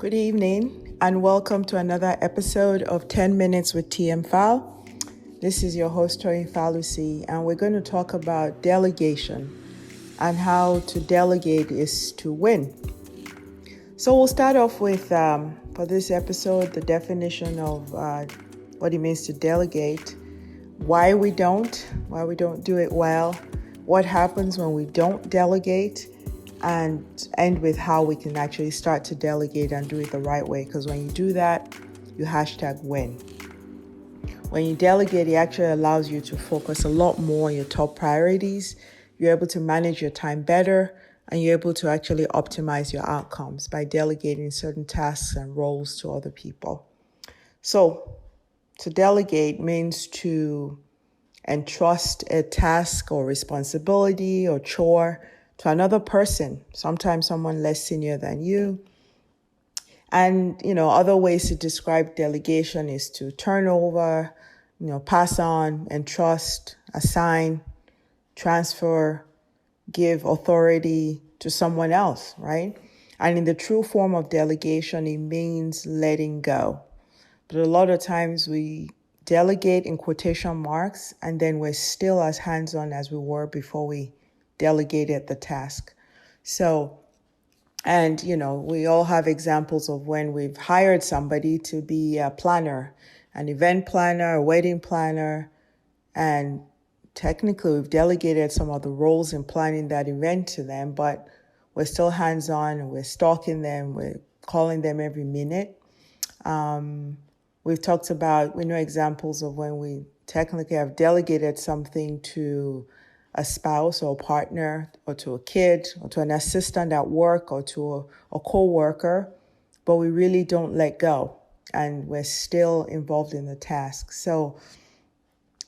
Good evening and welcome to another episode of 10 Minutes with TmFal. This is your host, TmFal, and we're going to talk about delegation and how to delegate is to win. So we'll start off with, for this episode, the definition of what it means to delegate, why we don't do it well, what happens when we don't delegate, and end with how we can actually start to delegate and do it the right way. Because when you do that, you #win. When you delegate, it actually allows you to focus a lot more on your top priorities. You're able to manage your time better, and you're able to actually optimize your outcomes by delegating certain tasks and roles to other people. So, to delegate means to entrust a task or responsibility or chore to another person, sometimes someone less senior than you. And, other ways to describe delegation is to turn over, pass on, entrust, assign, transfer, give authority to someone else, right? And in the true form of delegation, it means letting go. But a lot of times we delegate in quotation marks, and then we're still as hands-on as we were before we delegated the task. So, and we all have examples of when we've hired somebody to be a planner, an event planner, a wedding planner, and technically we've delegated some of the roles in planning that event to them, but we're still hands-on and we're stalking them, we're calling them every minute. We've talked about, we know examples of when we technically have delegated something to a spouse or a partner or to a kid or to an assistant at work or to a co-worker, but we really don't let go and we're still involved in the task. So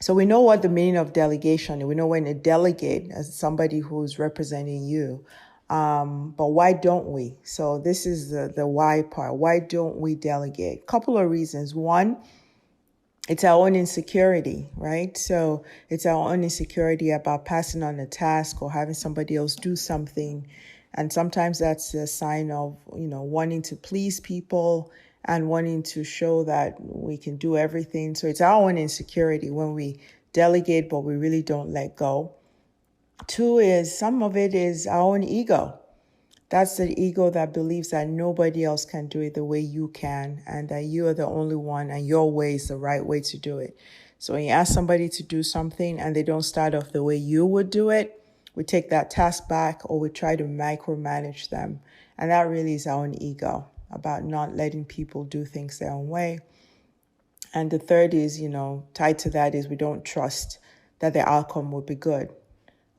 we know what the meaning of delegation is. We know when to delegate as somebody who's representing you. But why don't we? So this is the why part. Why don't we delegate? Couple of reasons. One, it's our own insecurity, right? So it's our own insecurity about passing on a task or having somebody else do something. And sometimes that's a sign of, wanting to please people and wanting to show that we can do everything. So it's our own insecurity when we delegate, but we really don't let go. Two is some of it is our own ego. That's the ego that believes that nobody else can do it the way you can and that you are the only one and your way is the right way to do it. So when you ask somebody to do something and they don't start off the way you would do it, we take that task back or we try to micromanage them. And that really is our own ego about not letting people do things their own way. And the third is, tied to that is we don't trust that the outcome will be good.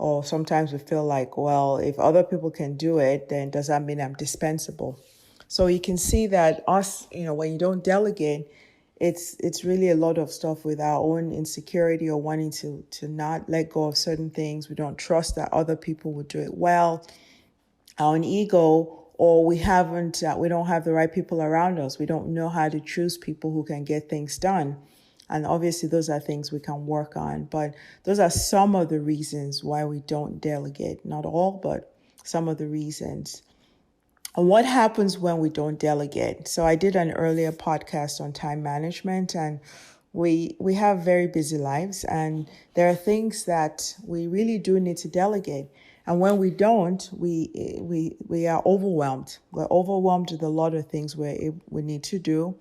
Or sometimes we feel like, well, if other people can do it, then does that mean I'm dispensable? So you can see that when you don't delegate, it's really a lot of stuff with our own insecurity or wanting to not let go of certain things. We don't trust that other people would do it well. Our own ego, or we don't have the right people around us. We don't know how to choose people who can get things done. And obviously, those are things we can work on. But those are some of the reasons why we don't delegate. Not all, but some of the reasons. And what happens when we don't delegate? So I did an earlier podcast on time management, and we have very busy lives. And there are things that we really do need to delegate. And when we don't, we are overwhelmed. We're overwhelmed with a lot of things we need to do.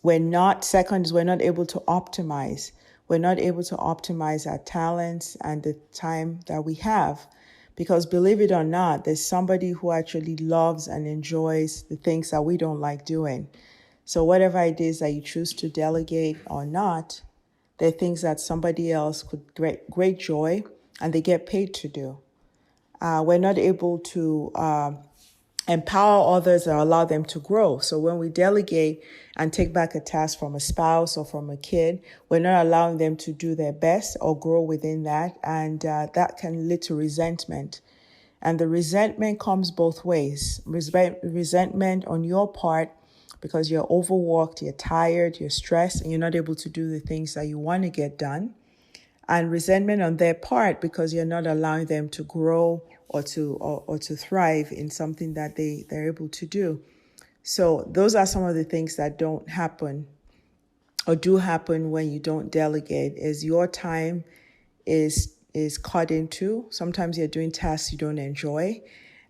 We're not able to optimize. We're not able to optimize our talents and the time that we have. Because believe it or not, there's somebody who actually loves and enjoys the things that we don't like doing. So whatever it is that you choose to delegate or not, they're things that somebody else could great joy and they get paid to do. We're not able to empower others or allow them to grow. So when we delegate and take back a task from a spouse or from a kid, we're not allowing them to do their best or grow within that. And that can lead to resentment. And the resentment comes both ways. Resentment on your part because you're overworked, you're tired, you're stressed, and you're not able to do the things that you want to get done. And resentment on their part because you're not allowing them to grow or to thrive in something that they're able to do. So those are some of the things that don't happen or do happen when you don't delegate. Is your time is cut into. Sometimes you're doing tasks you don't enjoy.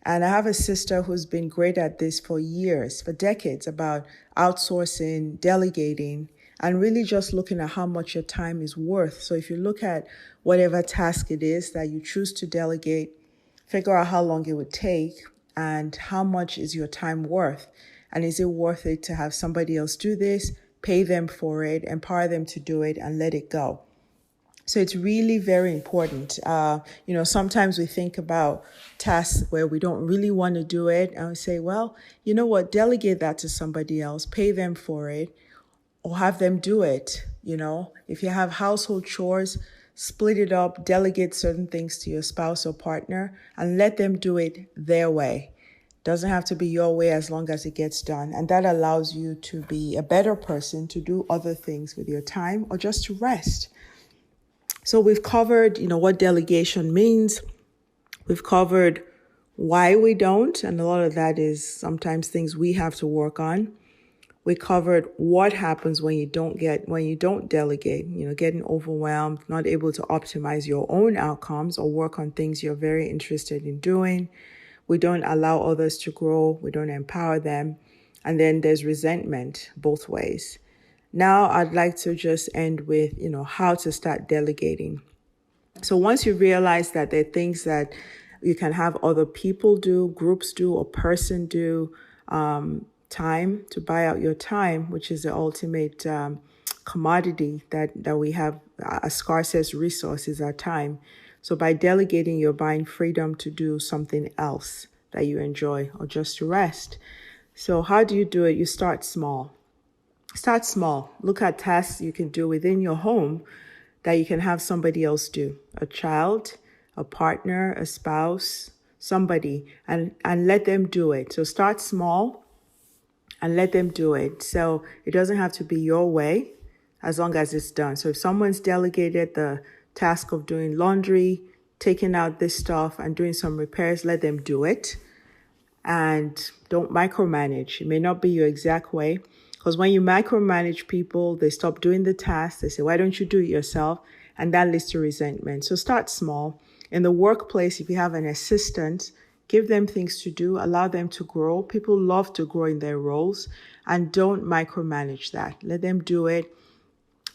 And I have a sister who's been great at this for years, for decades, about outsourcing, delegating, and really just looking at how much your time is worth. So if you look at whatever task it is that you choose to delegate, figure out how long it would take and how much is your time worth. And is it worth it to have somebody else do this, pay them for it, empower them to do it, and let it go? So it's really very important. Sometimes we think about tasks where we don't really want to do it, and we say, well, you know what, delegate that to somebody else, pay them for it, or have them do it. If you have household chores, split it up, delegate certain things to your spouse or partner, and let them do it their way. Doesn't have to be your way as long as it gets done. And that allows you to be a better person, to do other things with your time, or just to rest. So we've covered, what delegation means. We've covered why we don't, and a lot of that is sometimes things we have to work on. We covered what happens when you don't delegate, getting overwhelmed, not able to optimize your own outcomes or work on things you're very interested in doing. We don't allow others to grow. We don't empower them. And then there's resentment both ways. Now I'd like to just end with, how to start delegating. So once you realize that there are things that you can have other people do, groups do, or person do, time to buy out your time, which is the ultimate commodity that we have, as scarce as resources, our time. So by delegating, you're buying freedom to do something else that you enjoy or just to rest. So how do you do it? You start small. Start small. Look at tasks you can do within your home that you can have somebody else do. A child, a partner, a spouse, somebody, and let them do it. So start small and let them do it. So it doesn't have to be your way as long as it's done. So if someone's delegated the task of doing laundry, taking out this stuff and doing some repairs, let them do it. And don't micromanage. It may not be your exact way. Because when you micromanage people, they stop doing the task. They say, why don't you do it yourself? And that leads to resentment. So start small. In the workplace, if you have an assistant, give them things to do, allow them to grow. People love to grow in their roles, and don't micromanage that. Let them do it.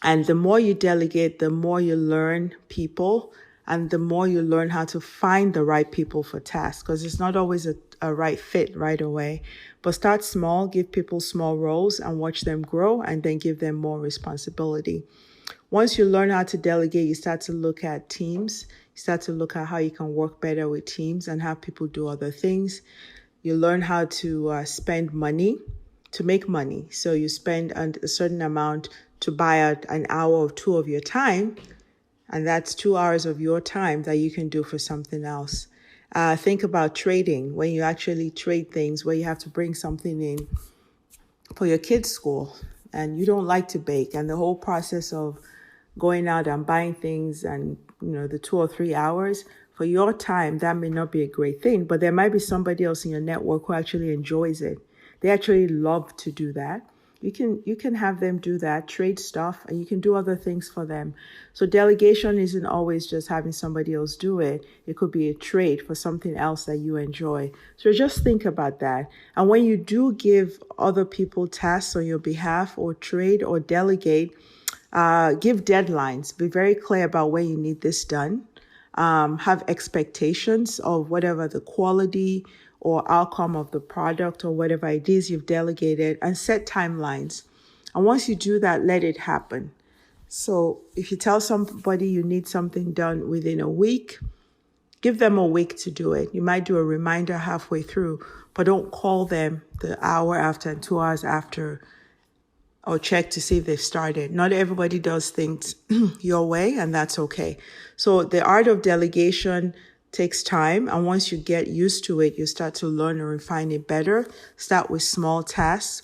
And the more you delegate, the more you learn people, and the more you learn how to find the right people for tasks, because it's not always a right fit right away. But start small, give people small roles and watch them grow, and then give them more responsibility. Once you learn how to delegate, you start to look at teams. You start to look at how you can work better with teams and have people do other things. You learn how to spend money to make money. So you spend a certain amount to buy out an hour or two of your time, and that's 2 hours of your time that you can do for something else. Think about trading, when you actually trade things, where you have to bring something in for your kids' school and you don't like to bake, and the whole process of going out and buying things and, the 2 or 3 hours for your time, that may not be a great thing, but there might be somebody else in your network who actually enjoys it. They actually love to do that. You can have them do that, trade stuff, and you can do other things for them. So delegation isn't always just having somebody else do it. It could be a trade for something else that you enjoy. So just think about that. And when you do give other people tasks on your behalf, or trade or delegate, give deadlines. Be very clear about when you need this done. Have expectations of whatever the quality or outcome of the product or whatever it is you've delegated, and set timelines. And once you do that, let it happen. So if you tell somebody you need something done within a week, give them a week to do it. You might do a reminder halfway through, but don't call them the hour after and 2 hours after, or check to see if they've started. Not everybody does things your way, and that's okay. So the art of delegation takes time, and once you get used to it, you start to learn and refine it better. Start with small tasks.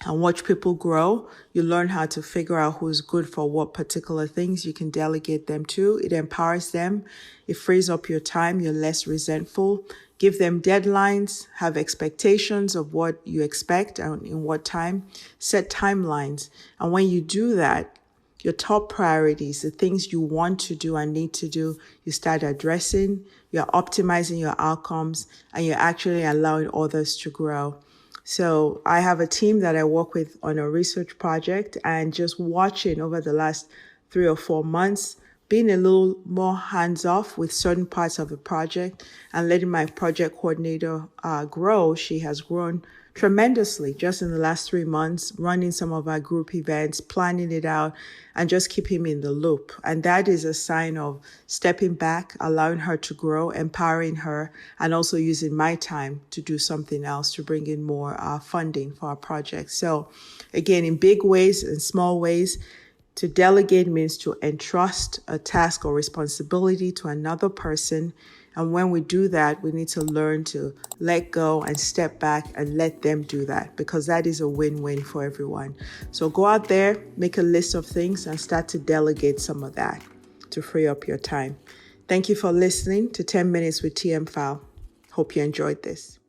and watch people grow. You learn how to figure out who's good for what particular things. You can delegate them to. It empowers them. It frees up your time. You're less resentful. Give them deadlines. Have expectations of what you expect and in what time. Set timelines. And when you do that, your top priorities, the things you want to do and need to do, you start addressing, you're optimizing your outcomes, and you're actually allowing others to grow. So I have a team that I work with on a research project, and just watching over the last 3 or 4 months, being a little more hands off with certain parts of the project and letting my project coordinator grow. She has grown tremendously just in the last 3 months, running some of our group events, planning it out, and just keep him in the loop. And that is a sign of stepping back, allowing her to grow, empowering her, and also using my time to do something else to bring in more funding for our project. So again, in big ways and small ways, to delegate means to entrust a task or responsibility to another person. And when we do that, we need to learn to let go and step back and let them do that, because that is a win-win for everyone. So go out there, make a list of things, and start to delegate some of that to free up your time. Thank you for listening to 10 Minutes with TmFal. Hope you enjoyed this.